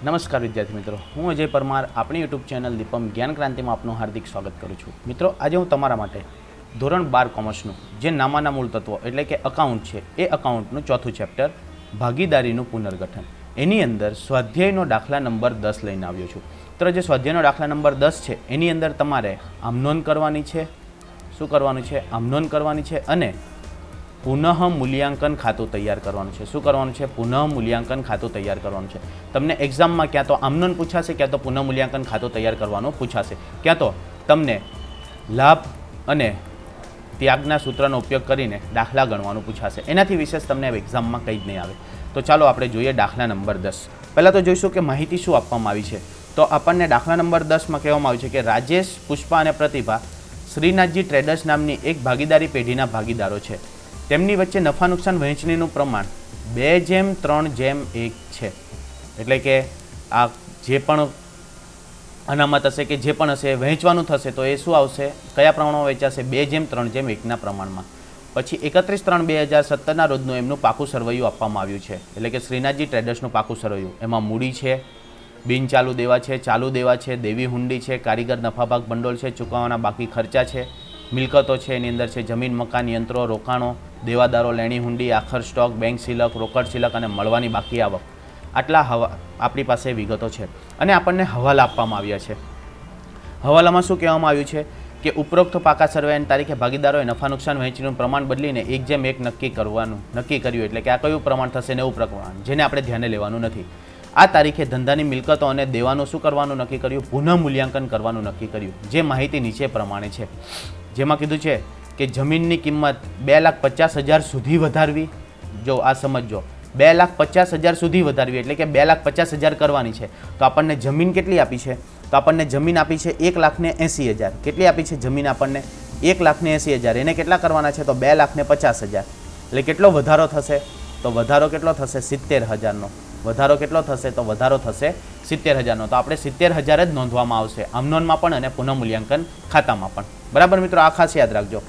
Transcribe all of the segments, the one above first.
નમસ્કાર વિદ્યાર્થી મિત્રો, હું અજય પરમાર આપણી યુટ્યુબ ચેનલ દીપમ જ્ઞાન ક્રાંતિમાં આપનું હાર્દિક સ્વાગત કરું છું. મિત્રો, આજે હું તમારા માટે ધોરણ 12 કોમર્સનું જે નામાના મૂળ તત્વો એટલે કે અકાઉન્ટ છે એ અકાઉન્ટનું ચોથું ચેપ્ટર ભાગીદારીનું પુનર્ગઠન એની અંદર સ્વાધ્યાયનો દાખલા નંબર 10 લઈને આવ્યો છું. તો જે સ્વાધ્યાયનો દાખલા નંબર 10 છે એની અંદર તમારે આમનોંધ કરવાની છે. શું કરવાનું છે? આમનોંધ કરવાની છે અને પુનઃ મૂલ્યાંકન ખાતું તૈયાર કરવાનું છે. શું કરવાનું છે? પુનઃ મૂલ્યાંકન ખાતું તૈયાર કરવાનું છે. તમને એક્ઝામમાં ક્યાં તો આમનોંધ પૂછાશે, ક્યાં તો પુનઃ મૂલ્યાંકન ખાતું તૈયાર કરવાનું પૂછાશે, ક્યાં તો તમને લાભ અને ત્યાગના સૂત્રનો ઉપયોગ કરીને દાખલા ગણવાનું પૂછાશે. એનાથી વિશેષ તમને એક્ઝામમાં કંઈ જ નહીં આવે. તો ચાલો આપણે જોઈએ દાખલા નંબર 10. પહેલાં તો જોઈશું કે માહિતી શું આપવામાં આવી છે. તો આપણને દાખલા નંબર 10માં કહેવામાં આવ્યું છે કે રાજેશ, પુષ્પા અને પ્રતિભા શ્રીનાથજી ટ્રેડર્સ નામની એક ભાગીદારી પેઢીના ભાગીદારો છે. તેમની વચ્ચે નફા નુકસાન વહેંચણીનું પ્રમાણ 2:3:1 છે. એટલે કે આ જે પણ અનામત હશે કે જે પણ હશે વહેંચવાનું થશે તો એ શું આવશે? કયા પ્રમાણમાં વેચાશે? 2:3:1ના પ્રમાણમાં. પછી 31/3/2017ના રોજનું એમનું પાકું સરવૈયું આપવામાં આવ્યું છે. એટલે કે શ્રીનાથજી ટ્રેડર્સનું પાકું સરવૈયું. એમાં મૂડી છે, બિન ચાલુ દેવા છે, ચાલુ દેવા છે, દેવી હુંડી છે, કારીગર નફાભાગ ભંડોળ છે, ચૂકવવાના બાકી ખર્ચા છે, મિલકતો છે. એની અંદર છે જમીન, મકાન, યંત્રો, રોકાણો, દેવાદારો, લેણી હુંડી, આખર સ્ટોક, બેંક સિલક, રોકડ સિલક અને મળવાની બાકી આવક. આટલા આપણી પાસે વિગતો છે અને આપણને હવાલા આપવામાં આવ્યા છે. હવાલામાં શું કહેવામાં આવ્યું છે કે ઉપરોક્ત પાકા સર્વેની તારીખે ભાગીદારોએ નફા નુકસાન વહેંચણીનું પ્રમાણ બદલીને 1:1 નક્કી કર્યું. એટલે કે આ કયું પ્રમાણ થશે? 90 પ્રમાણ, જેને આપણે ધ્યાને લેવાનું નથી. આ તારીખે ધંધાની મિલકતો અને દેવાનું શું કરવાનું નક્કી કર્યું? પુનઃ મૂલ્યાંકન કરવાનું નક્કી કર્યું. જે માહિતી નીચે પ્રમાણે છે, જેમાં કીધું છે કે જમીનની કિંમત 2,50,000 સુધી વધારવી. જો આ સમજો, 2,50,000 સુધી વધારવી એટલે કે 2,50,000 કરવાની છે. તો આપણને જમીન કેટલી આપી છે? તો આપણને જમીન આપી છે 1,80,000. કેટલી આપી છે જમીન? આપણને 1,80,000. એને કેટલા કરવાના છે? તો 2,50,000. એટલે કેટલો વધારો થશે? તો વધારો કેટલો થશે? 70,000નો. વધારો કેટલો થશે? તો વધારો થશે 70,000નો. તો આપણે 70,000 જ નોંધવામાં આવશે, આમનોંધમાં પણ અને પુનઃ મૂલ્યાંકન ખાતામાં પણ. બરાબર મિત્રો, આ ખાસ યાદ રાખજો.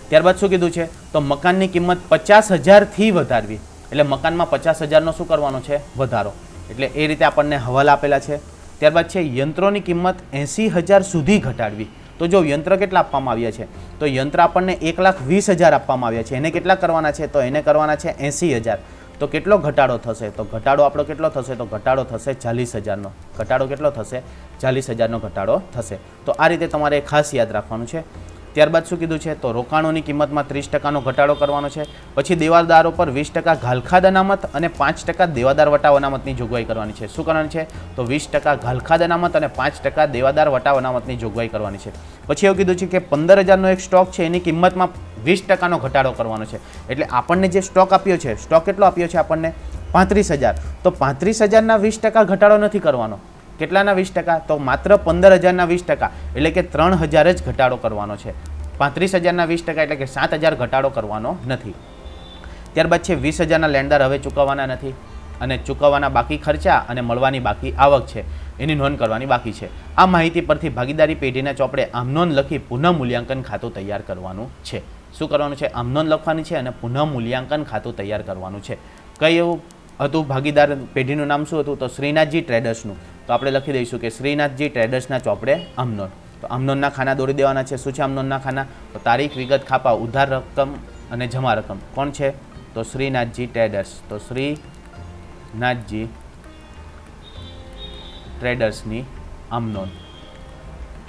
ત્યારબાદ શું કીધું છે? તો મકાનની કિંમત 50,000થી વધારવી. એટલે મકાનમાં 50,000નો શું કરવાનો છે? વધારો. એટલે એ રીતે આપણને હવાલા આપેલા છે. ત્યારબાદ છે યંત્રોની કિંમત 80,000 સુધી ઘટાડવી. તો જો યંત્ર કેટલા આપવામાં આવ્યા છે? તો યંત્ર આપણને 1,20,000 આપવામાં આવ્યા છે. એને કેટલા કરવાના છે? તો એને કરવાના છે 80,000. તો કેટલો ઘટાડો થશે? તો ઘટાડો આપણો કેટલો થશે? તો ઘટાડો થશે 40,000નો. ઘટાડો કેટલો થશે? 40,000નો ઘટાડો થશે. તો આ રીતે તમારે ખાસ યાદ રાખવાનું છે. ત્યારબાદ શું કીધું છે? તો રોકાણોની કિંમતમાં 30%નો ઘટાડો કરવાનો છે. પછી દેવાદારો પર 20% ઘાલખાદ અનામત અને 5% દેવાદાર વટાવ અનામતની જોગવાઈ કરવાની છે. શું કરવાની છે? તો 20% ઘાલખાદ અનામત અને 5% દેવાદાર વટાવ અનામતની જોગવાઈ કરવાની છે. પછી એવું કીધું છે કે 15,000નો એક સ્ટોક છે, એની કિંમતમાં 20%નો ઘટાડો કરવાનો છે. એટલે આપણને જે સ્ટોક આપ્યો છે, સ્ટોક કેટલો આપ્યો છે આપણને? 35,000. તો 35,000ના 20% ઘટાડો નથી કરવાનો. કેટલાના 20%? તો માત્ર 15,000ના 20%. એટલે કે 3,000 જ ઘટાડો કરવાનો છે. 35,000ના 20% એટલે કે 7,000 ઘટાડો કરવાનો નથી. ત્યારબાદ છે 20,000ના લેણદાર હવે ચૂકવવાના નથી અને ચૂકવવાના બાકી ખર્ચા અને મળવાની બાકી આવક છે એની નોંધ કરવાની બાકી છે. આ માહિતી પરથી ભાગીદારી પેઢીના ચોપડે આમનોંધ લખી પુનઃ મૂલ્યાંકન ખાતું તૈયાર કરવાનું છે. શું કરવાનું છે? આમનોંધ લખવાની છે અને પુનઃ મૂલ્યાંકન ખાતું તૈયાર કરવાનું છે. કઈ એવું હતું ભાગીદાર પેઢીનું નામ? શું હતું? તો શ્રીનાથજી ટ્રેડર્સનું. તો આપણે લખી દઈશું કે શ્રીનાથજી ટ્રેડર્સના ચોપડે આમનોંધ. તો આમનોંધના ખાના દોરી દેવાના છે. શું છે આમનોંધના ખાના? તો તારીખ, વિગત, ખાપા, ઉધાર રકમ અને જમા રકમ. કોણ છે? તો શ્રીનાથજી ટ્રેડર્સ. તો શ્રીનાથજી ટ્રેડર્સની આમનોંધ.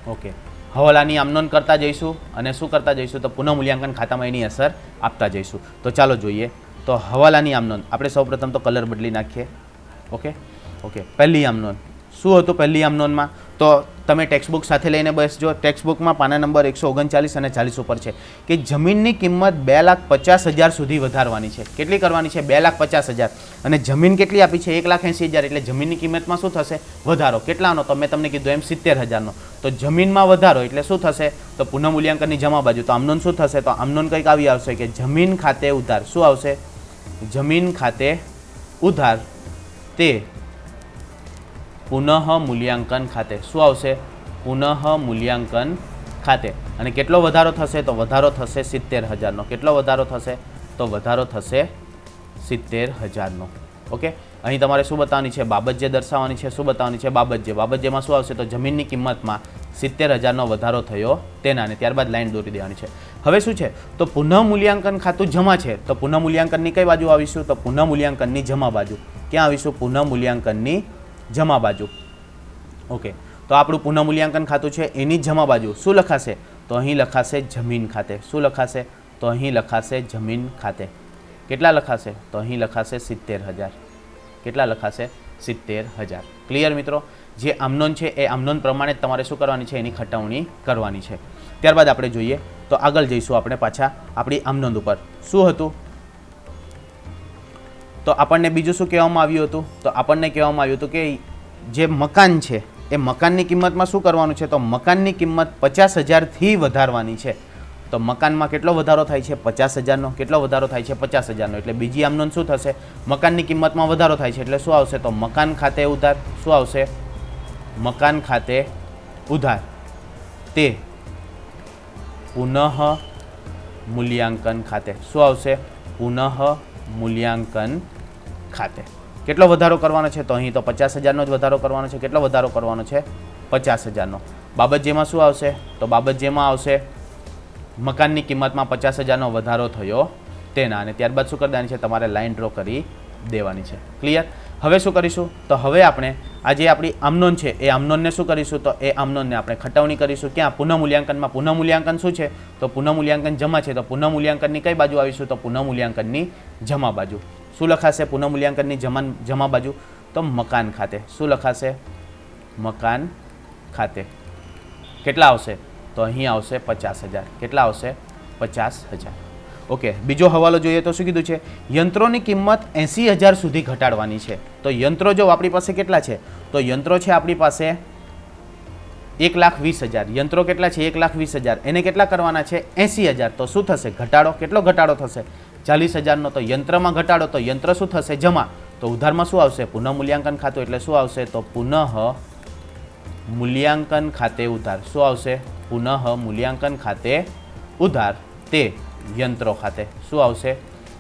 ઓકે, હવાલાની આમનોંધ કરતા જઈશું અને શું કરતા જઈશું? તો પુનઃ મૂલ્યાંકન ખાતામાં એની અસર આપતા જઈશું. તો ચાલો જોઈએ. તો હવાલાની આમનોંધ આપણે સૌપ્રથમ તો કલર બદલી નાખીએ. ઓકે, પહેલી આમનોંધ શું હતું? પહેલી આમનોંધમાં તો તમે ટેક્સ્ટબુક સાથે લઈને બેસજો. ટેક્સ્ટબુકમાં પાના નંબર 139 અને 40 ઉપર છે કે જમીનની કિંમત 2,50,000 સુધી વધારવાની છે. કેટલી કરવાની છે? 2,50,000. અને જમીન કેટલી આપી છે? 1,80,000. એટલે જમીનની કિંમતમાં શું થશે? વધારો. કેટલાનો? તો મેં તમને કીધું એમ 70,000નો. તો જમીનમાં વધારો એટલે શું થશે? તો પુનઃ મૂલ્યાંકનની જમા બાજુ. તો આમનોંધ શું થશે? તો આમનોંધ કંઈક આવી આવશે કે જમીન ખાતે ઉધાર. શું આવશે? જમીન ખાતે ઉધાર તે પુનઃ મૂલ્યાંકન ખાતે. શું આવશે? પુનઃ મૂલ્યાંકન ખાતે. અને કેટલો વધારો થશે? તો વધારો થશે 70,000નો. કેટલો વધારો થશે? તો વધારો થશે 70,000નો. ઓકે, અહીં તમારે શું બતાવવાની છે? બાબત જે દર્શાવવાની છે. શું બતાવવાની છે? બાબત જે. બાબત જેમાં શું આવશે? તો જમીનની કિંમતમાં 70,000નો વધારો થયો તેના, અને ત્યારબાદ લાઈન દોરી દેવાની છે. હવે શું છે? તો પુનઃમૂલ્યાંકન ખાતું જમા છે, તો પુનઃમૂલ્યાંકનની કઈ બાજુ આવીશું? તો પુનઃમૂલ્યાંકનની જમા બાજુ. ક્યાં આવીશું? પુનઃમૂલ્યાંકનની જમા બાજુ. ઓકે, તો આપણું પુનઃમૂલ્યાંકન ખાતું છે એની જમા બાજુ શું લખાશે? તો અહીં લખાશે જમીન ખાતે. શું લખાશે? તો અહીં લખાશે જમીન ખાતે. કેટલા લખાશે? તો અહીં લખાશે 70,000. કેટલા લખાશે? 70,000. ક્લિયર મિત્રો? જે આમનોન છે એ આમનોન પ્રમાણે જ તમારે શું કરવાની છે? એની ખટાવણી કરવાની છે. ત્યારબાદ આપણે જોઈએ તો આગળ જઈશું આપણે પાછા આપણી આમનોંધ ઉપર. શું હતું? તો આપણને બીજું શું કહેવામાં આવ્યું હતું? તો આપણને કહેવામાં આવ્યું હતું કે જે મકાન છે એ મકાનની કિંમતમાં શું કરવાનું છે? તો મકાનની કિંમત 50,000થી વધારવાની છે. તો મકાનમાં કેટલો વધારો થાય છે? 50,000નો. કેટલો વધારો થાય છે? 50,000નો. એટલે બીજી આમનોંધ શું થશે? મકાનની કિંમતમાં વધારો થાય છે એટલે શું આવશે? તો મકાન ખાતે ઉધાર. શું આવશે? મકાન ખાતે ઉધાર તે પુનઃ મૂલ્યાંકન ખાતે. શું આવશે? પુનઃ મૂલ્યાંકન ખાતે. કેટલો વધારો કરવાનો છે? તો અહીં તો 50,000નો જ વધારો કરવાનો છે. કેટલો વધારો કરવાનો છે? 50,000નો. બાબત જેમાં શું આવશે? તો બાબત જેમાં આવશે મકાનની કિંમતમાં 50,000નો વધારો થયો તેના, અને ત્યારબાદ શું કરી દેવાની છે? તમારે લાઇન ડ્રો કરી દેવાની છે. ક્લિયર? હવે શું કરીશું? તો હવે આપણે આ જે આપણી આમનોંધ છે એ આમનોંધને શું કરીશું? તો એ આમનોંધને આપણે ખટાવણી કરીશું. ક્યાં? પુનઃમૂલ્યાંકનમાં. પુનઃમૂલ્યાંકન શું છે? તો પુનઃમૂલ્યાંકન જમા છે, તો પુનઃમૂલ્યાંકનની કઈ બાજુ આવીશું? તો પુનઃમૂલ્યાંકનની જમા બાજુ. શું લખાશે પુનઃમૂલ્યાંકનની જમા બાજુ? તો મકાન ખાતે. શું લખાશે? મકાન ખાતે. કેટલા આવશે? તો અહીં આવશે 50,000. કેટલા આવશે? 50,000. ઓકે, બીજો હવાલો જોઈએ તો શું કીધું છે? યંત્રોની કિંમત 80,000 સુધી ઘટાડવાની છે. તો યંત્રો જો આપણી પાસે કેટલા છે? તો યંત્રો છે આપણી પાસે 1,20,000. યંત્રો કેટલા છે? 1,20,000. એને કેટલા કરવાના છે? 80,000. તો શું થશે? ઘટાડો. કેટલો ઘટાડો થશે? 40,000નો. તો યંત્રમાં ઘટાડો, તો યંત્ર શું થશે? જમા. તો ઉધારમાં શું આવશે? પુનઃમૂલ્યાંકન ખાતું. એટલે શું આવશે? તો પુનઃ મૂલ્યાંકન ખાતે ઉધાર. શું આવશે? પુનઃ મૂલ્યાંકન ખાતે ઉધાર તે યંત્રો ખાતે. શું આવશે?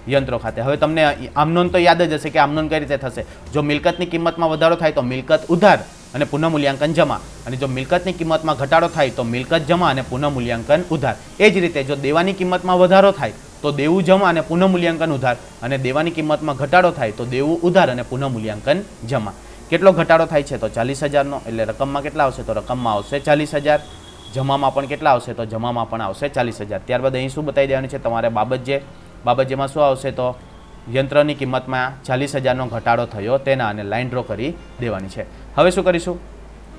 યંત્રો ખાતે. હવે તમને આમનોંધ તો યાદ જ હશે કે આમનોંધ કઈ રીતે થશે. જો મિલકતની કિંમતમાં વધારો થાય તો મિલકત ઉધાર અને પુનઃમૂલ્યાંકન જમા, અને જો મિલકતની કિંમતમાં ઘટાડો થાય તો મિલકત જમા અને પુનઃમૂલ્યાંકન ઉધાર. એ જ રીતે જો દેવાની કિંમતમાં વધારો થાય તો દેવું જમા અને પુનઃમૂલ્યાંકન ઉધાર, અને દેવાની કિંમતમાં ઘટાડો થાય તો દેવું ઉધાર અને પુનઃમૂલ્યાંકન જમા. કેટલો ઘટાડો થાય છે? તો 40,000નો. એટલે રકમમાં કેટલા આવશે? તો રકમમાં આવશે 40,000. જમામાં પણ કેટલા આવશે? તો જમામાં પણ આવશે 40,000. ત્યારબાદ અહીં શું બતાવી દેવાની છે? તમારે બાબત જે. બાબત જેમાં શું આવશે? તો યંત્રની કિંમતમાં 40,000નો ઘટાડો થયો તેના, અને લાઇન ડ્રો કરી દેવાની છે. હવે શું કરીશું?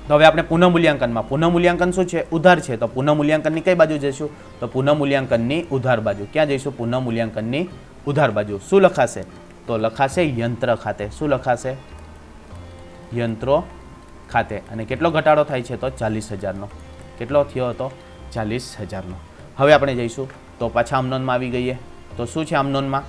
તો હવે આપણે પુનઃમૂલ્યાંકનમાં. પુનઃમૂલ્યાંકન શું છે? ઉધાર છે, તો પુનઃમૂલ્યાંકનની કઈ બાજુ જઈશું? તો પુનઃમૂલ્યાંકનની ઉધાર બાજુ. ક્યાં જઈશું? પુનઃમૂલ્યાંકનની ઉધાર બાજુ. શું લખાશે? તો લખાશે યંત્ર ખાતે. શું લખાશે? યંત્રો ખાતે. અને કેટલો ઘટાડો થાય છે? તો 40,000નો. કેટલો થયો હતો? 40,000નો. હવે આપણે જઈશું તો પાછા આમનોંધમાં આવી ગઈએ. તો શું છે આમનોંધમાં?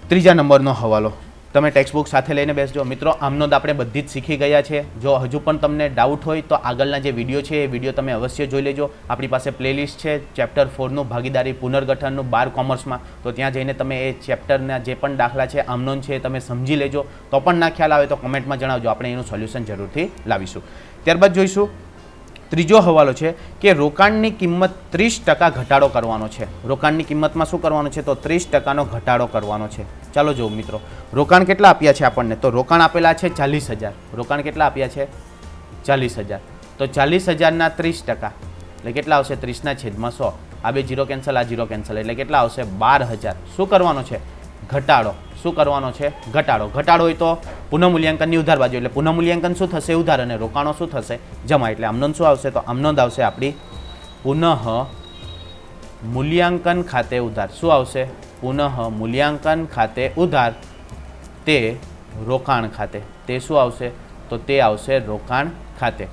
ત્રીજા નંબરનો હવાલો. તમે ટેક્સ્ટબુક સાથે લઈને બેસજો. મિત્રો, આમનોંધ આપણે બધી જ શીખી ગયા છે. જો હજુ પણ તમને ડાઉટ હોય તો આગળના જે વિડીયો છે એ વિડીયો તમે અવશ્ય જોઈ લેજો. આપણી પાસે પ્લેલિસ્ટ છે ચેપ્ટર 4નું ભાગીદારી પુનર્ગઠનનું 12 કોમર્સમાં. તો ત્યાં જઈને તમે એ ચેપ્ટરના જે પણ દાખલા છે, આમનોંધ છે, એ તમે સમજી લેજો. તો પણ ના ખ્યાલ આવે તો કોમેન્ટમાં જણાવજો, આપણે એનું સોલ્યુશન જરૂરથી લાવીશું. ત્યારબાદ જોઈશું ત્રીજો હવાલો છે કે રોકાણની કિંમત 30% ઘટાડો કરવાનો છે. રોકાણની કિંમતમાં શું કરવાનું છે? તો 30%નો ઘટાડો કરવાનો છે. ચાલો જો મિત્રો, રોકાણ કેટલા આપ્યા છે આપણને? તો રોકાણ આપેલા છે 40,000. રોકાણ કેટલા આપ્યા છે? 40,000. તો 40,000ના 30% એટલે કેટલા આવશે? 30/100. આ બે જીરો કેન્સલ, આ જીરો કેન્સલ, એટલે કેટલા આવશે? 12,000. શું કરવાનો છે? ઘટાડો. શું કરવાનો છે? ઘટાડો. ઘટાડો હોય તો પુનઃમૂલ્યાંકનની ઉધાર બાજુ, એટલે પુનઃમૂલ્યાંકન શું થશે? ઉધાર, અને રોકાણો શું થશે? જમા. એટલે આમનોંધ શું આવશે? તો આમનોંધ આવશે આપણી પુનઃ મૂલ્યાંકન ખાતે ઉધાર. શું આવશે? પુનઃ મૂલ્યાંકન ખાતે ઉધાર તે રોકાણ ખાતે. તે શું આવશે? તો તે આવશે રોકાણ ખાતે.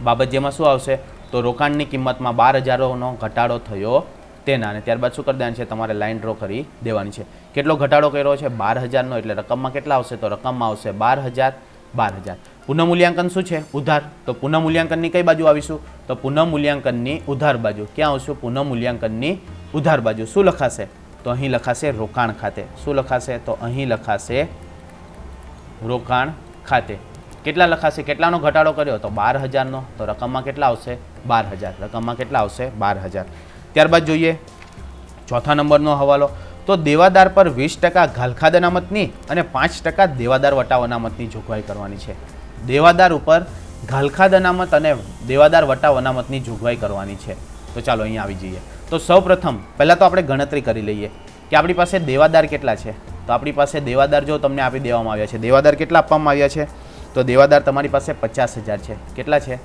બાબત જેમાં શું આવશે? તો રોકાણની કિંમતમાં 12,000નો ઘટાડો થયો તેના, અને ત્યારબાદ શું કરી દેવાનું છે? તમારે લાઇન ડ્રો કરી દેવાની છે. કેટલો ઘટાડો કર્યો છે? 12,000નો. એટલે રકમમાં કેટલા આવશે? તો રકમમાં આવશે 12,000. 12,000. પુનઃમૂલ્યાંકન શું છે? ઉધાર. તો પુનઃમૂલ્યાંકનની કઈ બાજુ આવીશું? તો પુનઃમૂલ્યાંકનની ઉધાર બાજુ. ક્યાં આવશું? પુનઃમૂલ્યાંકનની ઉધાર બાજુ. શું લખાશે? તો અહીં લખાશે રોકાણ ખાતે. શું લખાશે? તો અહીં લખાશે રોકાણ ખાતે કેટલા લખાશે? કેટલાનો ઘટાડો કર્યો? તો 12,000નો. તો રકમમાં કેટલા આવશે? 12,000. રકમમાં કેટલા આવશે? 12,000. ત્યારબાદ જોઈએ ચોથા નંબરનો હવાલો. તો દેવાદાર પર 20% ઘાલખાદ અનામતની અને 5% દેવાદાર વટાવ અનામતની જોગવાઈ કરવાની છે. દેવાદાર ઉપર ઘાલખાદ અનામત અને દેવાદાર વટાવ અનામતની જોગવાઈ કરવાની છે. તો ચાલો અહીંયા આવી જઈએ. તો સૌપ્રથમ પહેલાં તો આપણે ગણતરી કરી લઈએ કે આપણી પાસે દેવાદાર કેટલા છે. તો આપણી પાસે દેવાદાર જો તમને આપી દેવામાં આવ્યા છે, દેવાદાર કેટલા આપવામાં આવ્યા છે? તો દેવાદાર તમારી પાસે 50,000 છે. કેટલા છે?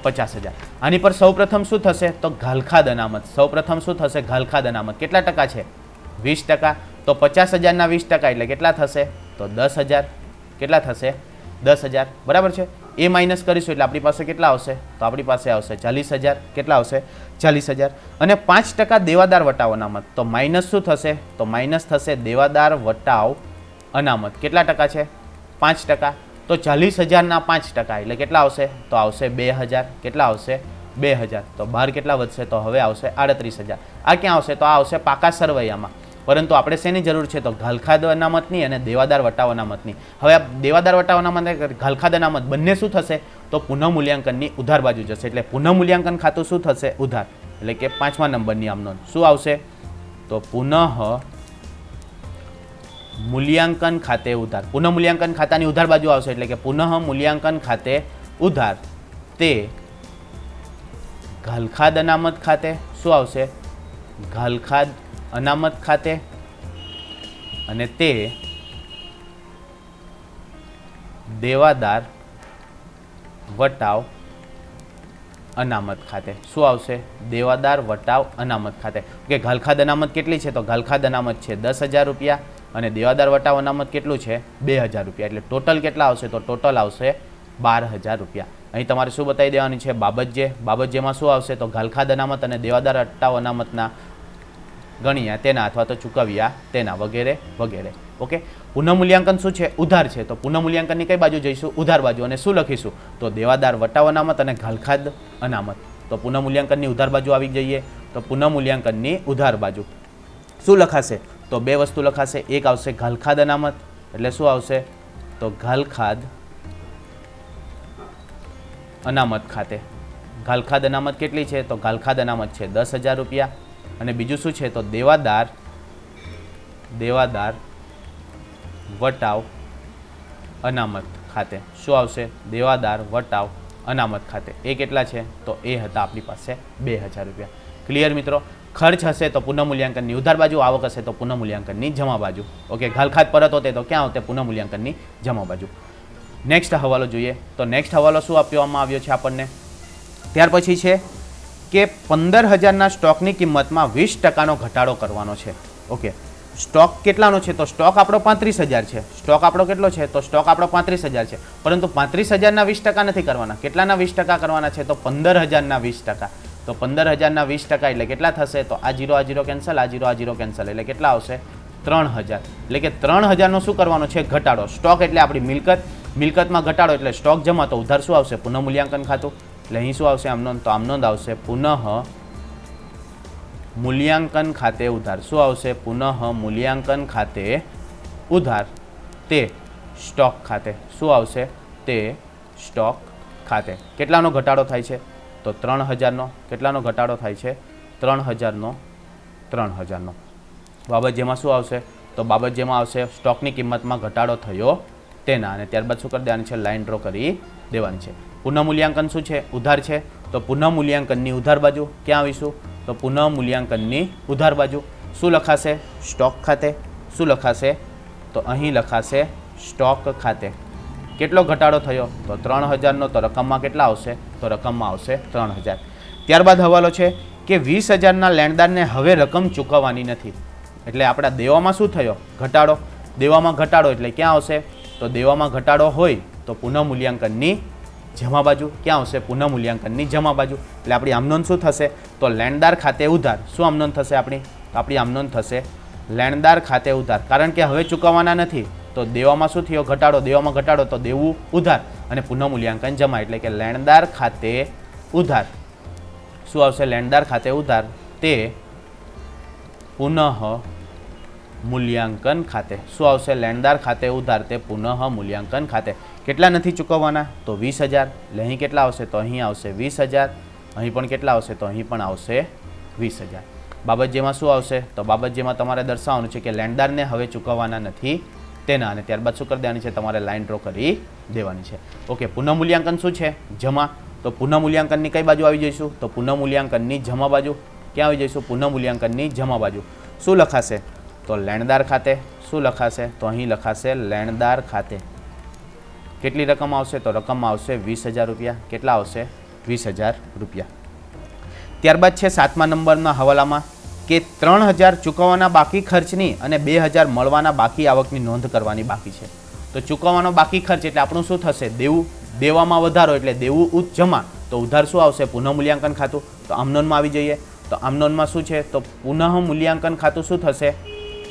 50,000. આની પર સૌપ્રથમ શું થશે? તો ઘાલખાદ અનામત. સૌપ્રથમ શું થશે? ઘાલખાદ અનામત. કેટલા ટકા છે? 20%. તો 50,000ના 20% એટલે કેટલા થશે? તો 10,000. કેટલા થશે? 10,000. બરાબર છે. એ માઇનસ કરીશું એટલે આપણી પાસે કેટલા આવશે? તો આપણી પાસે આવશે 40,000. કેટલા આવશે? 40,000. અને 5% દેવાદાર વટાવ અનામત. તો માઇનસ શું થશે? તો માઇનસ થશે દેવાદાર વટાવ અનામત. કેટલા ટકા છે? 5%. તો 40,000ના 5% એટલે કેટલા આવશે? તો આવશે 2,000. કેટલા આવશે? 2,000. તો બહાર કેટલા વધશે? તો હવે આવશે 38,000. આ ક્યાં આવશે? તો આ આવશે પાકા સરવૈયામાં. પરંતુ આપણે શેની જરૂર છે? તો ઘાલખાદ અનામતની અને દેવાદાર વટાવ અનામતની. હવે આ દેવાદાર વટાવ અનામત ઘાલખાદ અનામત બંને શું થશે? તો પુનઃમૂલ્યાંકનની ઉધાર બાજુ જશે. એટલે પુનઃમૂલ્યાંકન ખાતું શું થશે? ઉધાર. એટલે કે 5મા નંબરની આમ નોંધ શું આવશે? તો પુનઃ મૂલ્યાંકન ખાતે ઉધાર. પુનઃમૂલ્યાંકન ખાતાની ઉધાર બાજુ આવશે એટલે કે પુનઃ મૂલ્યાંકન ખાતે ઉધાર તે ઘાલખાદ અનામત ખાતે શું આવશે? ઘાલખાદ અનામત ખાતે અને તે દેવાદાર વટાવ અનામત ખાતે શું આવશે? દેવાદાર વટાવ અનામત ખાતે. કે ઘાલખાદ અનામત કેટલી છે? તો ઘાલખાદ અનામત છે 10,000 રૂપિયા અને દેવાદાર વટાવ અનામત કેટલું છે? 2,000 રૂપિયા. એટલે ટોટલ કેટલા આવશે? તો ટોટલ આવશે 12,000 રૂપિયા. અહીં તમારે શું બતાવી દેવાની છે? બાબતજે. બાબતજેમાં શું આવશે? તો ઘાલખાદ અનામત અને દેવાદાર વટાવ અનામતના ગણ્યા તેના અથવા તો ચૂકવ્યા તેના વગેરે વગેરે. ઓકે. પુનઃમૂલ્યાંકન શું છે? ઉધાર છે. તો પુનઃમૂલ્યાંકનની કઈ બાજુ જઈશું? ઉધાર બાજુ. અને શું લખીશું? તો દેવાદાર વટાવ અનામત અને ઘાલખાદ અનામત. તો પુનઃમૂલ્યાંકનની ઉધાર બાજુ આવી જઈએ. તો પુનઃમૂલ્યાંકનની ઉધાર બાજુ શું લખાશે? તો બે વસ્તુ લખાશે. એક આવશે ઘાલખાદ અનામત એટલે શું આવશે? તો ઘાલખાદ અનામત ખાતે. ઘાલખાદ અનામત કેટલી છે? તો ઘાલખાદ અનામત છે 10,000 રૂપિયા. અને બીજું શું છે? તો દેવાદાર વટાવ અનામત ખાતે શું આવશે? દેવાદાર વટાવ અનામત ખાતે. એ કેટલા છે? તો એ હતા આપણી પાસે 2,000 રૂપિયા. ક્લિયર મિત્રો? ખર્ચ હશે તો પુનઃમૂલ્યાંકનની ઉધાર બાજુ, આવક હશે તો પુનઃમૂલ્યાંકનની જમા બાજુ. ઓકે. ઘાલખાદ પરત હોતે તો ક્યાં હોતે? પુનઃમૂલ્યાંકનની જમા બાજુ. નેક્સ્ટ હવાલો જોઈએ. તો નેક્સ્ટ હવાલો શું આપવામાં આવ્યો છે આપણને? ત્યાર પછી છે કે 15,000ના સ્ટોકની કિંમતમાં 20%નો ઘટાડો કરવાનો છે. ઓકે. સ્ટોક કેટલાનો છે? તો સ્ટોક આપણો 35,000 છે. સ્ટોક આપણો કેટલો છે? તો સ્ટોક આપણો 35,000 છે. પરંતુ 35,000ના 20% નથી કરવાના. કેટલાના 20% કરવાના છે? તો 15,000ના 20%. તો 15,000ના 20% એટલે કેટલા થશે? તો આ 0 આ 0 કેન્સલ, આ 0 આ 0 કેન્સલ એટલે કેટલા આવશે? 3,000. એટલે કે 3,000નો શું કરવાનો છે? ઘટાડો. સ્ટોક એટલે આપણી મિલકત. મિલકતમાં ઘટાડો એટલે સ્ટોક જમા. તો ઉધાર શું આવશે? પુનઃમૂલ્યાંકન ખાતું. એટલે અહીં શું આવશે? આમ નોંધ. તો આમ નોંધ આવશે પુનઃ મૂલ્યાંકન ખાતે ઉધાર. શું આવશે? પુનઃ મૂલ્યાંકન ખાતે ઉધાર તે સ્ટોક ખાતે. શું આવશે? તે સ્ટોક ખાતે. કેટલાનો ઘટાડો થાય છે? તો 3,000નો. કેટલાનો ઘટાડો થાય છે? 3,000નો. 3,000નો. બાબત જેમાં શું આવશે? તો બાબત જેમાં આવશે સ્ટોકની કિંમતમાં ઘટાડો થયો તેના. અને ત્યારબાદ શું કરી દેવાની છે? લાઇન ડ્રો કરી દેવાની છે. પુનઃમૂલ્યાંકન શું છે? ઉધાર છે. તો પુનઃમૂલ્યાંકનની ઉધાર બાજુ ક્યાં આવીશું? તો પુનઃમૂલ્યાંકનની ઉધાર બાજુ શું લખાશે? સ્ટોક ખાતે. શું લખાશે? તો અહીં લખાશે સ્ટોક ખાતે. કેટલો ઘટાડો થયો? તો 3,000નો. તો રકમમાં કેટલા આવશે? તો રકમમાં આવશે 3,000. ત્યારબાદ હવાલો છે કે 20,000ના લેણદારને હવે રકમ ચૂકવવાની નથી. એટલે આપણા દેવામાં શું થયો? ઘટાડો. દેવામાં ઘટાડો એટલે ક્યાં આવશે? તો દેવામાં ઘટાડો હોય તો પુનઃમૂલ્યાંકનની જમા બાજુ. ક્યાં આવશે? પુનઃમૂલ્યાંકનની જમા બાજુ. એટલે આપણી આમનોંધ શું થશે? તો લેણદાર ખાતે ઉધાર. શું આમનોંધ થશે આપણી? તો આપણી આમનોંધ થશે લેણદાર ખાતે ઉધાર. કારણ કે હવે ચૂકવવાના નથી. તો દેવામાં શું થયો? ઘટાડો. દેવામાં ઘટાડો તો દેવું ઉધાર અને પુનઃમૂલ્યાંકન જમા. એટલે કે લેણદાર ખાતે ઉધાર શું આવશે? લેણદાર ખાતે ઉધાર તે પુનઃ મૂલ્યાંકન ખાતે. શું આવશે? લેણદાર ખાતે ઉધાર તે પુનઃ મૂલ્યાંકન ખાતે. કેટલા નથી ચૂકવવાના? તો 20,000. એટલે અહીં કેટલા આવશે? તો અહીં આવશે 20,000. અહીં પણ કેટલા આવશે? તો અહીં પણ આવશે 20,000. બાબત જેમાં શું આવશે? તો બાબત જેમાં તમારે દર્શાવવાનું છે કે લેણદારને હવે ચૂકવવાના નથી તેના, અને ત્યારબાદ શું કરી દેવાની છે? તમારે લાઇન ડ્રો કરી દેવાની છે. ઓકે, પુનઃમૂલ્યાંકન શું છે? જમા. તો પુનઃમૂલ્યાંકનની કઈ બાજુ આવી જઈશું? તો પુનઃમૂલ્યાંકનની જમા બાજુ. ક્યાં આવી જઈશું? પુનઃમૂલ્યાંકનની જમા બાજુ. શું લખાશે? તો લેણદાર ખાતે. શું લખાશે? તો અહીં લખાશે લેણદાર ખાતે. કેટલી રકમ આવશે? તો રકમમાં આવશે 20,000 રૂપિયા. કેટલા આવશે? 20,000 રૂપિયા. ત્યારબાદ છે 7મા નંબરના હવાલામાં કે 3,000 ચૂકવવાના બાકી ખર્ચની અને 2,000 મળવાના બાકી આવકની નોંધ કરવાની બાકી છે. તો ચૂકવવાનો બાકી ખર્ચ એટલે આપણું શું થશે? દેવું. દેવામાં વધારો એટલે દેવું જમા. તો ઉધાર શું આવશે? પુનઃમૂલ્યાંકન ખાતું. તો આમનોનમાં આવી જઈએ. તો આમનોનમાં શું છે? તો પુનઃમૂલ્યાંકન ખાતું શું થશે?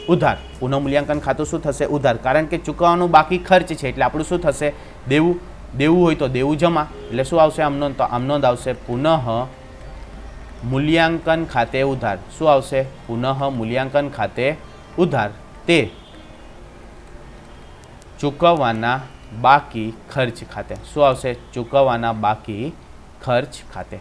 ઉધાર. પુનઃમૂલ્યાંકન ખાતું શું થશે? ઉધાર. કારણ કે ચૂકવવાનું બાકી ખર્ચ છે એટલે આપણું શું થશે? દેવું. દેવું હોય તો દેવું જમા. એટલે શું આવશે? આમનોંધ. તો આમનોંધ આવશે પુનઃ મૂલ્યાંકન ખાતે ઉધાર. શું આવશે? પુનઃ મૂલ્યાંકન ખાતે ઉધાર તે ચૂકવવાના બાકી ખર્ચ ખાતે. શું આવશે? ચૂકવવાના બાકી ખર્ચ ખાતે.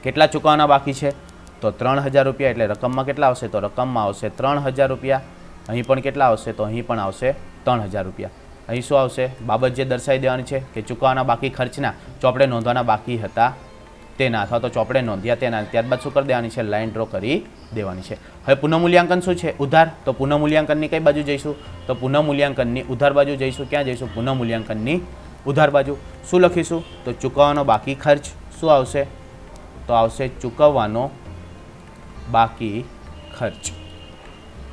કેટલા ચૂકવવાના બાકી છે? તો 3,000 રૂપિયા. એટલે રકમમાં કેટલા આવશે? તો રકમમાં આવશે 3,000 રૂપિયા. અહીં પણ કેટલા આવશે? તો અહીં પણ આવશે 3,000 રૂપિયા. અહીં શું આવશે? બાબત જે દર્શાવી દેવાની છે કે ચૂકવવાના બાકી ખર્ચના ચોપડે નોંધવાના બાકી હતા તેના, અથવા તો ચોપડે નોંધ્યા તેના. ત્યારબાદ શું કરી દેવાની છે? લાઇન ડ્રો કરી દેવાની છે. હવે પુનઃમૂલ્યાંકન શું છે? ઉધાર. તો પુનઃમૂલ્યાંકનની કઈ બાજુ જઈશું? તો પુનઃમૂલ્યાંકનની ઉધાર બાજુ જઈશું. ક્યાં જઈશું? પુનઃમૂલ્યાંકનની ઉધાર બાજુ. શું લખીશું? તો ચૂકવવાનો બાકી ખર્ચ. શું આવશે? તો આવશે ચૂકવવાનો બાકી ખર્ચ.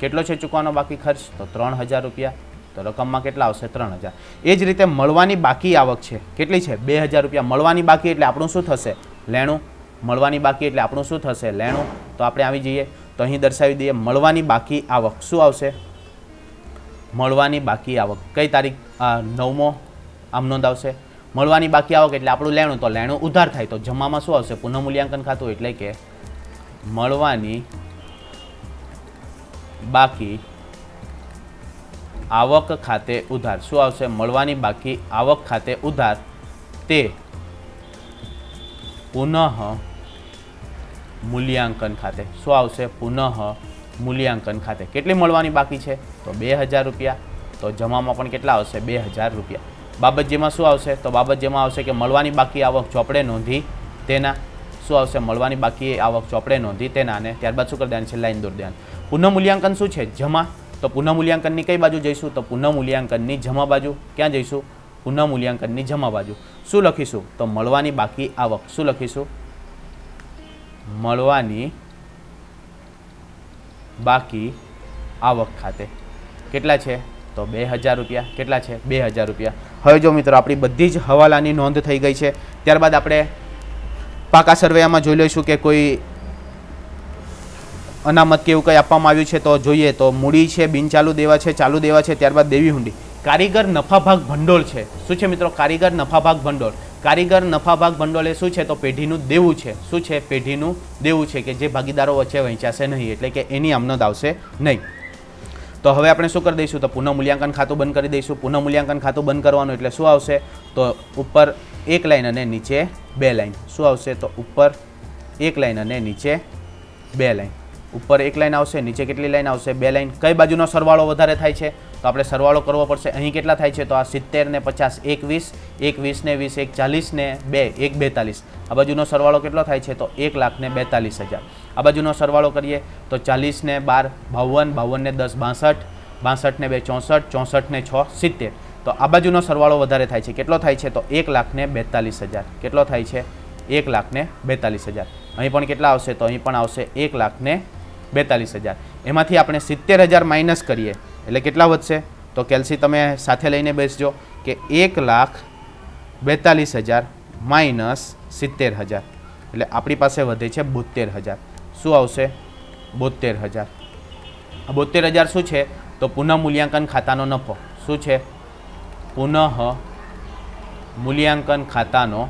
કેટલો છે ચૂકવવાનો બાકી ખર્ચ? તો 3,000 રૂપિયા. તો રકમમાં કેટલા આવશે? 3,000. એ જ રીતે મળવાની બાકી આવક છે. કેટલી છે? 2,000 રૂપિયા. મળવાની બાકી એટલે આપણું શું થશે? લેણું. મળવાની બાકી એટલે આપણું શું થશે? લેણું. તો આપણે આવી જઈએ તો અહીં દર્શાવી દઈએ મળવાની બાકી આવક. શું આવશે? મળવાની બાકી આવક કઈ તારીખ? 9મો આમનોંધ આવશે. મળવાની બાકી આવક એટલે આપણું લેણું. તો લેણું ઉધાર થાય તો જમામાં શું આવશે? પુનઃમૂલ્યાંકન ખાતું. એટલે કે મળવાની બાકી આવક ખાતે ઉધાર. શું આવશે? મળવાની બાકી આવક ખાતે ઉધાર તે પુનઃ મૂલ્યાંકન ખાતે. શું આવશે? પુનઃ મૂલ્યાંકન ખાતે. કેટલી મળવાની બાકી છે? તો 2,000 રૂપિયા. તો જમામાં પણ કેટલા આવશે? 2,000 રૂપિયા. બાબત જેમાં શું આવશે? તો બાબત જેમાં આવશે કે મળવાની બાકી આવક ચોપડે નોંધી તેના. શું આવશે? મળવાની બાકી આવક ચોપડે નોંધી તેના. અને ત્યારબાદ શું કરી દેવાનું છે? લાઈન દોરી દેવાની. પુનઃમૂલ્યાંકન શું છે? જમા. તો પુનઃમૂલ્યાંકનની કઈ બાજુ જઈશું? તો પુનઃમૂલ્યાંકનની જમા બાજુ. ક્યાં જઈશું? પુનઃમૂલ્યાંકનની જમા બાજુ. શું લખીશું? તો મળવાની બાકી આવક. શું લખીશું? મળવાની બાકી આવક ખાતે. કેટલા છે? તો 2,000 રૂપિયા. કેટલા છે? 2,000 રૂપિયા. હવે જો મિત્રો આપણી બધી જ હવાલાની નોંધ થઈ ગઈ છે. ત્યારબાદ આપણે પાકા સર્વેમાં જોઈ લઈશું કે કોઈ અનામત કે એવું કંઈ આપવામાં આવ્યું છે તો જોઈએ. તો મૂડી છે, બિનચાલુ દેવા છે, ચાલુ દેવા છે, ત્યારબાદ દેવી હુંડી. કારીગર નફાભાગ ભંડોળ છે. શું છે મિત્રો? કારીગર નફાભાગ ભંડોળ. કારીગર નફાભાગ ભંડોળ એ શું છે? તો પેઢીનું દેવું છે. શું છે? પેઢીનું દેવું છે કે જે ભાગીદારો વચ્ચે વહેંચાશે નહીં. એટલે કે એની આમનોંધ આવશે નહીં. તો હવે આપણે શું કરી દઈશું? તો પુનઃમૂલ્યાંકન ખાતું બંધ કરી દઈશું. પુનઃમૂલ્યાંકન ખાતું બંધ કરવાનું એટલે શું આવશે? તો ઉપર 1 લાઈન અને નીચે 2 લાઈન. શું આવશે? તો ઉપર 1 લાઈન અને નીચે 2 લાઈન. ઉપર 1 લાઈન આવશે, નીચે કેટલી લાઈન આવશે? 2 લાઈન. કઈ બાજુનો સરવાળો વધારે થાય છે? તો આપણે સરવાળો કરવો પડશે. અહીં કેટલા થાય છે? તો આ 70 ને 50 1 20 ને 20 1 40 ને 2 1 42. આ બાજુનો સરવાળો કેટલો થાય છે? તો 1,42,000. આ બાજુનો સરવાળો કરીએ તો 40 ને 12 52 52 ને 10 62 62 ને 2 64 64 ને 6 70. તો આ બાજુનો સરવાળો વધારે થાય છે. કેટલો થાય છે? તો 1,42,000. કેટલો થાય છે? 1,42,000. અહીં પણ કેટલા આવશે? તો અહીં પણ આવશે 1,42,000. એમાંથી આપણે 70,000 માઇનસ કરીએ એટલે કેટલા વધશે? તો કેલ્સી તમે સાથે લઈને બેસજો કે 1,42,000 માઇનસ 70,000 એટલે આપણી પાસે વધે છે 72,000. શું આવશે? 72,000. આ 72,000 શું છે? તો પુનઃમૂલ્યાંકન ખાતાનો નફો. શું છે? પુનઃ મૂલ્યાંકન ખાતાનો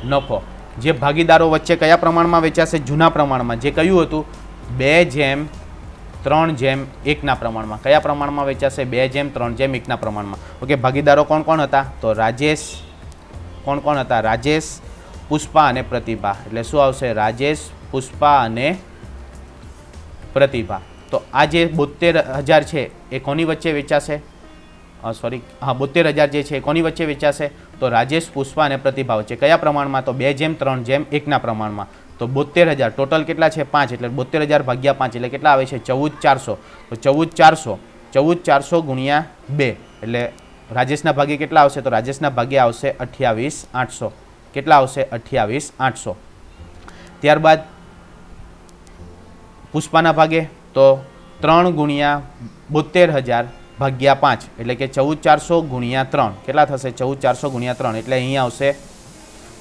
નફો. જે ભાગીદારો વચ્ચે કયા પ્રમાણમાં વેચાશે? જૂના પ્રમાણમાં. જે કહ્યું હતું 2:3 3:1 પ્રમાણમાં. કયા પ્રમાણમાં વેચાશે? 2:3:1 પ્રમાણમાં. ઓકે, ભાગીદારો કોણ કોણ હતા? તો રાજેશ, કોણ કોણ હતા? રાજેશ, પુષ્પા અને પ્રતિભા. એટલે શું આવશે? રાજેશ, પુષ્પા અને પ્રતિભા. તો આ જે 72,000 છે એ કોની વચ્ચે વેચાશે? સોરી, હા, 72,000 જે છે એ કોની વચ્ચે વેચાશે? તો રાજેશ, પુષ્પા અને પ્રતિભા વચ્ચે. કયા પ્રમાણમાં? તો 2:3:1 પ્રમાણમાં. તો 72,000 ટોટલ કેટલા છે? 5. એટલે 72,000 ભાગ્યા 5 એટલે કેટલા આવે છે? 14,400. તો 14,400 ગુણ્યા 2 એટલે રાજેશના ભાગે કેટલા આવશે? તો રાજેશના ભાગે આવશે 28,800. કેટલા આવશે? 28,800. ત્યારબાદ પુષ્પાના ભાગે તો 3 ગુણ્યા 72,000 ભાગ્યા 5 એટલે કે 14,400 ગુણ્યા 3 કેટલા થશે? 14,400 ગુણ્યા 3 એટલે અહીં આવશે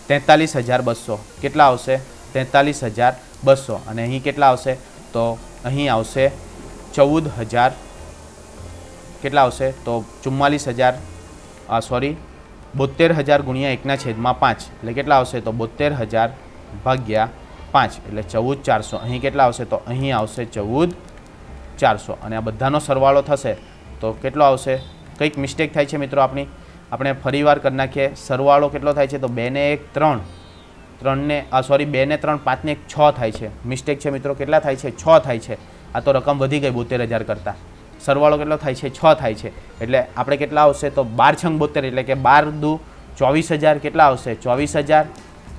43,200. કેટલા આવશે? 43,200. અને અહીં કેટલા આવશે? તો અહીં આવશે 14,000. કેટલા આવશે? તો 44,000 સોરી 72,000 ગુણ્યા 1/5 એટલે કેટલા આવશે? તો 72,000 ભાગ્યા 5 એટલે 14,400. અહીં કેટલા આવશે? તો અહીં આવશે 14,400. અને આ બધાનો સરવાળો થશે તો કેટલો આવશે? કંઈક મિસ્ટેક થાય છે મિત્રો આપણી, આપણે ફરીવાર કરી નાખીએ. સરવાળો કેટલો થાય છે? તો 2 ને 1 3, 3 ને સોરી 2 ને 3 5 ને 1 6 થાય છે. મિસ્ટેક છે મિત્રો. કેટલા થાય છે? 6 થાય છે. આ તો રકમ વધી ગઈ 72,000 કરતાં. સરવાળો કેટલો થાય છે? 6 થાય છે. એટલે આપણે કેટલા આવશે? તો 12×72 એટલે કે 12 દુ 24,000. કેટલા આવશે? 24,000.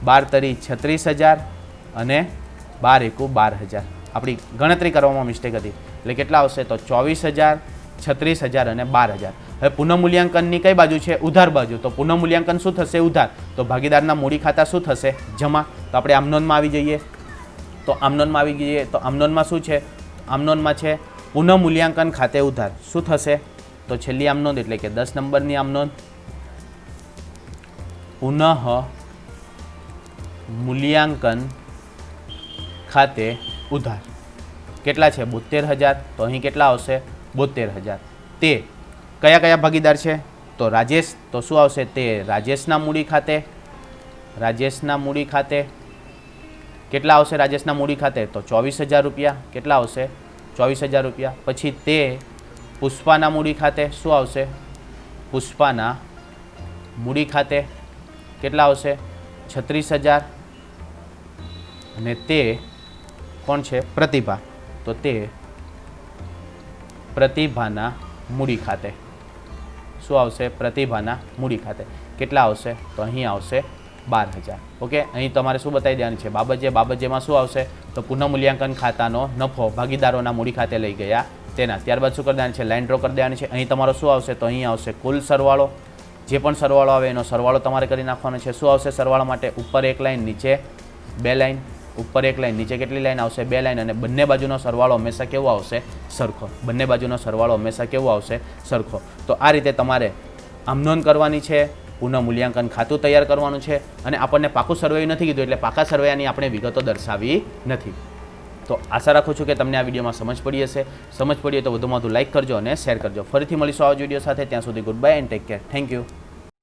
12 તરી 36,000 અને 12 એકુ 12,000. આપણી ગણતરી કરવામાં મિસ્ટેક હતી. એટલે કેટલા આવશે? તો 24,000, 36,000 અને 12,000. હવે પુનઃમૂલ્યાંકનની કઈ બાજુ છે? ઉધાર બાજુ. તો પુનઃમૂલ્યાંકન શું થશે? ઉધાર. તો ભાગીદારના મૂડી ખાતા શું થશે? જમા. તો આપણે આમનોંધમાં આવી જઈએ. તો આમનોંધમાં આવી જઈએ તો આમનોંધમાં શું છે? આમનોંધમાં છે પુનઃમૂલ્યાંકન ખાતે ઉધાર. શું થશે? તો છેલ્લી આમનોંધ એટલે કે 10 નંબરની આમનોંધ. પુનઃ મૂલ્યાંકન ખાતે ઉધાર. કેટલા છે? 72,000. તો અહીં કેટલા આવશે? 72,000. તે કયા કયા ભાગીદાર છે? તો રાજેશ. તો શું આવશે? તે રાજેશના મૂડી ખાતે. રાજેશના મૂડી ખાતે કેટલા આવશે? રાજેશના મૂડી ખાતે તો 24,000 રૂપિયા. કેટલા આવશે? 24,000 રૂપિયા. પછી તે પુષ્પાના મૂડી ખાતે શું આવશે? પુષ્પાના મૂડી ખાતે કેટલા આવશે? 36,000. અને તે કોણ છે? પ્રતિભા. તો તે પ્રતિભાના મૂડી ખાતે શું આવશે? પ્રતિભાના મૂડી ખાતે કેટલા આવશે? તો અહીં આવશે 12,000. ઓકે, અહીં તમારે શું બતાવી દેવાનું છે? બાબજે. બાબજેમાં શું આવશે? તો પુનઃમૂલ્યાંકન ખાતાનો નફો ભાગીદારોના મૂડી ખાતે લઈ ગયા તેના. ત્યારબાદ શું કરી દેવાનું છે? લાઇન ડ્રો કરી દેવાની છે. અહીં તમારો શું આવશે? તો અહીં આવશે કુલ સરવાળો. જે પણ સરવાળો આવે એનો સરવાળો તમારે કરી નાખવાનો છે. શું આવશે સરવાળા માટે? ઉપર 1 લાઇન, નીચે 2 લાઇન. ઉપર 1 લાઇન, નીચે કેટલી લાઇન આવશે? 2 લાઇન. અને બંને બાજુનો સરવાળો હંમેશા કેવો આવશે? સરખો. બંને બાજુનો સરવાળો હંમેશા કેવો આવશે? સરખો. તો આ રીતે તમારે આમનોંધ કરવાની છે, પુનઃમૂલ્યાંકન ખાતું તૈયાર કરવાનું છે. અને આપણને પાકું સર્વે નથી કીધું એટલે પાકા સર્વેની આપણે વિગતો દર્શાવી નથી. તો આશા રાખું છું કે તમને આ વિડીયોમાં સમજ પડી હશે. સમજ પડી હોય તો વધુમાં વધુ લાઇક કરજો અને શેર કરજો. ફરીથી મળીશું આવા વિડીયો સાથે. ત્યાં સુધી good bye and take care. Thank you.